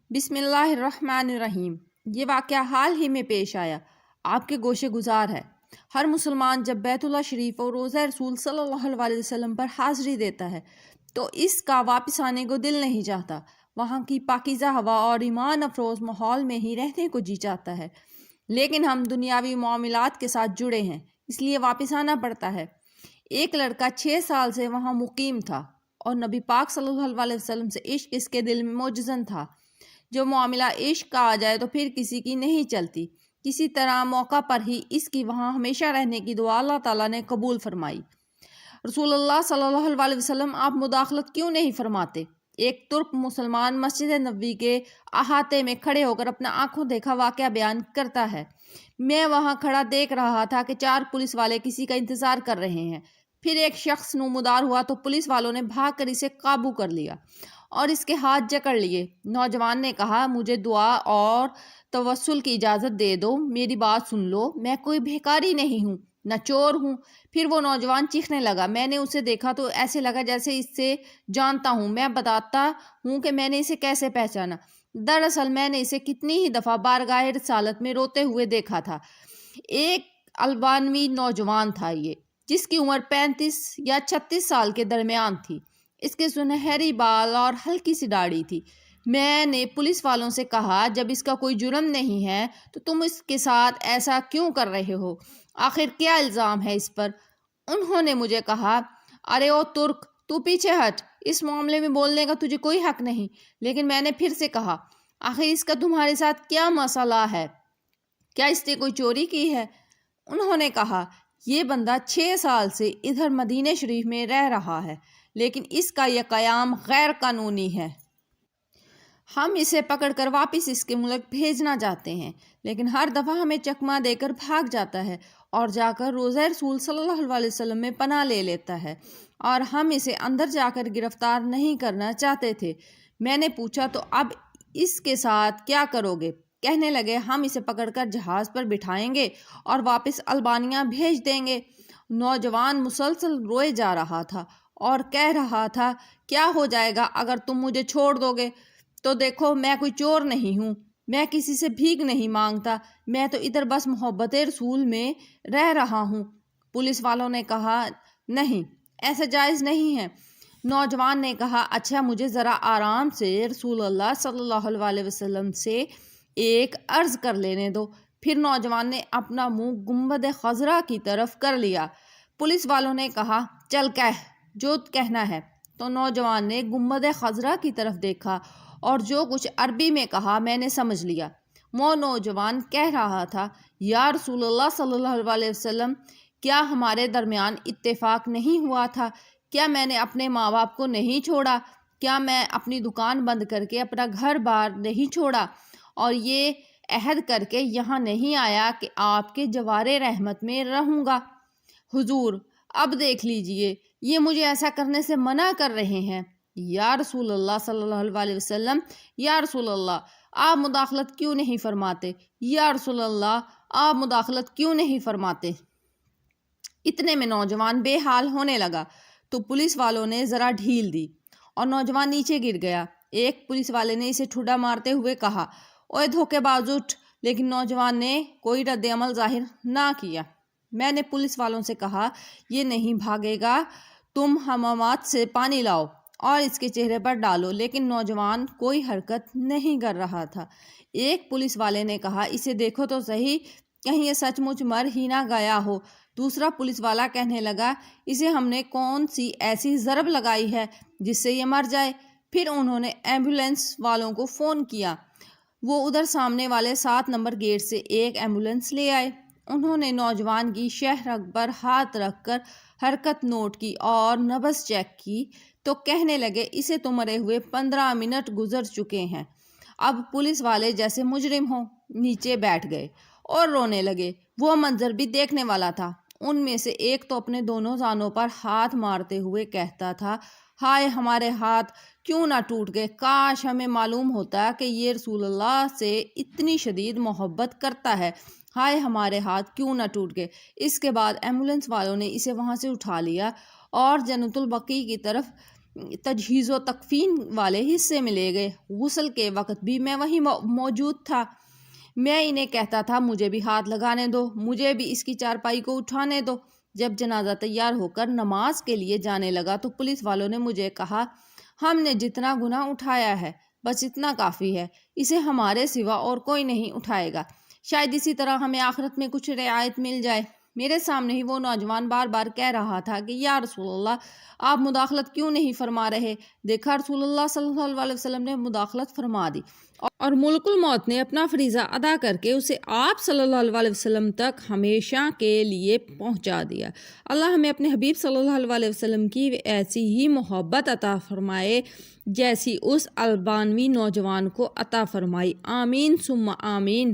بسم اللہ الرحمن الرحیم۔ یہ واقعہ حال ہی میں پیش آیا، آپ کے گوشے گزار ہے۔ ہر مسلمان جب بیت اللہ شریف اور روضہ رسول صلی اللہ علیہ وسلم پر حاضری دیتا ہے تو اس کا واپس آنے کو دل نہیں چاہتا، وہاں کی پاکیزہ ہوا اور ایمان افروز ماحول میں ہی رہنے کو جی چاہتا ہے، لیکن ہم دنیاوی معاملات کے ساتھ جڑے ہیں، اس لیے واپس آنا پڑتا ہے۔ ایک لڑکا 6 سال سے وہاں مقیم تھا اور نبی پاک صلی اللہ علیہ وسلم سے عشق اس کے دل میں موجزن تھا۔ جو معاملہ عشق کا آ جائے تو پھر کسی کی نہیں چلتی۔ کسی طرح موقع پر ہی اس کی وہاں ہمیشہ رہنے کی دعا اللہ تعالیٰ نے قبول فرمائی۔ رسول اللہ صلی اللہ علیہ وسلم، آپ مداخلت کیوں نہیں فرماتے؟ ایک ترک مسلمان مسجد نبوی کے احاطے میں کھڑے ہو کر اپنا آنکھوں دیکھا واقعہ بیان کرتا ہے۔ میں وہاں کھڑا دیکھ رہا تھا کہ 4 پولیس والے کسی کا انتظار کر رہے ہیں۔ پھر ایک شخص نمودار ہوا تو پولیس والوں نے بھاگ کر اسے قابو کر لیا اور اس کے ہاتھ جکڑ لیے۔ نوجوان نے کہا، مجھے دعا اور توسل کی اجازت دے دو، میری بات سن لو، میں کوئی بھیکاری نہیں ہوں، نہ چور ہوں۔ پھر وہ نوجوان چیخنے لگا۔ میں نے اسے دیکھا تو ایسے لگا جیسے اس سے جانتا ہوں۔ میں بتاتا ہوں کہ میں نے اسے کیسے پہچانا۔ دراصل میں نے اسے کتنی ہی دفعہ بارگاہ رسالت میں روتے ہوئے دیکھا تھا۔ ایک البانوی نوجوان تھا یہ، جس کی عمر 35 یا 36 سال کے درمیان تھی۔ اس کے سنہری بال اور ہلکی سی داڑھی تھی۔ میں نے پولیس والوں سے کہا، جب اس کا کوئی جرم نہیں ہے تو تم اس کے ساتھ ایسا کیوں کر رہے ہو؟ آخر کیا الزام ہے اس پر؟ انہوں نے مجھے کہا، ارے او ترک، تو پیچھے ہٹ، اس معاملے میں بولنے کا تجھے کوئی حق نہیں۔ لیکن میں نے پھر سے کہا، آخر اس کا تمہارے ساتھ کیا مسئلہ ہے؟ کیا اس نے کوئی چوری کی ہے؟ انہوں نے کہا، یہ بندہ 6 سال سے ادھر مدینہ شریف میں رہ رہا ہے، لیکن اس کا یہ قیام غیر قانونی ہے۔ ہم اسے پکڑ کر واپس اس کے ملک بھیجنا چاہتے ہیں، لیکن ہر دفعہ ہمیں چکمہ دے کر بھاگ جاتا ہے اور جا کر روضہ رسول صلی اللہ علیہ وسلم میں پناہ لے لیتا ہے، اور ہم اسے اندر جا کر گرفتار نہیں کرنا چاہتے تھے۔ میں نے پوچھا، تو اب اس کے ساتھ کیا کرو گے؟ کہنے لگے، ہم اسے پکڑ کر جہاز پر بٹھائیں گے اور واپس البانیہ بھیج دیں گے۔ نوجوان مسلسل روئے جا رہا تھا اور کہہ رہا تھا، کیا ہو جائے گا اگر تم مجھے چھوڑ دو گے؟ تو دیکھو، میں کوئی چور نہیں ہوں، میں کسی سے بھیک نہیں مانگتا، میں تو ادھر بس محبت رسول میں رہ رہا ہوں۔ پولیس والوں نے کہا، نہیں، ایسا جائز نہیں ہے۔ نوجوان نے کہا، اچھا مجھے ذرا آرام سے رسول اللہ صلی اللہ علیہ وسلم سے ایک عرض کر لینے دو۔ پھر نوجوان نے اپنا منہ گنبد خضرا کی طرف کر لیا۔ پولیس والوں نے کہا، چل کہہ جو کہنا ہے۔ تو نوجوان نے گنبد خضرا کی طرف دیکھا اور جو کچھ عربی میں کہا میں نے سمجھ لیا۔ وہ نوجوان کہہ رہا تھا، یا رسول اللہ صلی اللہ علیہ وسلم، کیا ہمارے درمیان اتفاق نہیں ہوا تھا؟ کیا میں نے اپنے ماں باپ کو نہیں چھوڑا؟ کیا میں اپنی دکان بند کر کے اپنا گھر بار نہیں چھوڑا اور یہ عہد کر کے یہاں نہیں آیا کہ آپ کے جوار رحمت میں رہوں گا؟ حضور، اب دیکھ لیجئے، یہ مجھے ایسا کرنے سے منع کر رہے ہیں۔ یا رسول اللہ صلی اللہ علیہ وسلم، یا رسول اللہ، آپ مداخلت کیوں نہیں فرماتے؟ یا رسول اللہ، آپ مداخلت کیوں نہیں فرماتے؟ اتنے میں نوجوان بے حال ہونے لگا تو پولیس والوں نے ذرا ڈھیل دی اور نوجوان نیچے گر گیا۔ ایک پولیس والے نے اسے ٹھڈا مارتے ہوئے کہا، اوے دھوکے باز اٹھ، لیکن نوجوان نے کوئی رد عمل ظاہر نہ کیا۔ میں نے پولیس والوں سے کہا، یہ نہیں بھاگے گا، تم حمامات سے پانی لاؤ اور اس کے چہرے پر ڈالو، لیکن نوجوان کوئی حرکت نہیں کر رہا تھا۔ ایک پولیس والے نے کہا، اسے دیکھو تو صحیح، کہیں یہ سچ مچ مر ہی نہ گیا ہو۔ دوسرا پولیس والا کہنے لگا، اسے ہم نے کون سی ایسی ضرب لگائی ہے جس سے یہ مر جائے؟ پھر انہوں نے ایمبولینس والوں کو فون کیا۔ وہ ادھر سامنے والے 7 نمبر گیٹ سے ایک ایمبولینس لے آئے۔ انہوں نے نوجوان کی شہ رگ پر ہاتھ رکھ کر حرکت نوٹ کی اور نبض چیک کی تو کہنے لگے، اسے تو مرے ہوئے 15 منٹ گزر چکے ہیں۔ اب پولیس والے جیسے مجرم ہوں نیچے بیٹھ گئے اور رونے لگے۔ وہ منظر بھی دیکھنے والا تھا۔ ان میں سے ایک تو اپنے دونوں زانوں پر ہاتھ مارتے ہوئے کہتا تھا، ہائے ہمارے ہاتھ کیوں نہ ٹوٹ گئے، کاش ہمیں معلوم ہوتا کہ یہ رسول اللہ سے اتنی شدید محبت کرتا ہے، ہائے ہمارے ہاتھ کیوں نہ ٹوٹ گئے۔ اس کے بعد ایمبولینس والوں نے اسے وہاں سے اٹھا لیا اور جنت البقیع کی طرف تجہیز و تکفین والے حصے میں لے گئے۔ غسل کے وقت بھی میں وہیں موجود تھا۔ میں انہیں کہتا تھا مجھے بھی ہاتھ لگانے دو، مجھے بھی اس کی چارپائی کو اٹھانے دو۔ جب جنازہ تیار ہو کر نماز کے لیے جانے لگا تو پولیس والوں نے مجھے کہا ہم نے جتنا گناہ اٹھایا ہے بس اتنا کافی ہے، اسے ہمارے سوا اور کوئی نہیں اٹھائے گا، شاید اسی طرح ہمیں آخرت میں کچھ رعایت مل جائے۔ میرے سامنے ہی وہ نوجوان بار بار کہہ رہا تھا کہ یا رسول اللہ آپ مداخلت کیوں نہیں فرما رہے؟ دیکھا رسول اللہ صلی اللہ علیہ وسلم نے مداخلت فرما دی اور ملک الموت نے اپنا فریضہ ادا کر کے اسے آپ صلی اللہ علیہ وسلم تک ہمیشہ کے لیے پہنچا دیا۔ اللہ ہمیں اپنے حبیب صلی اللہ علیہ وسلم کی ایسی ہی محبت عطا فرمائے جیسی اس البانوی نوجوان کو عطا فرمائی۔ آمین ثم آمین۔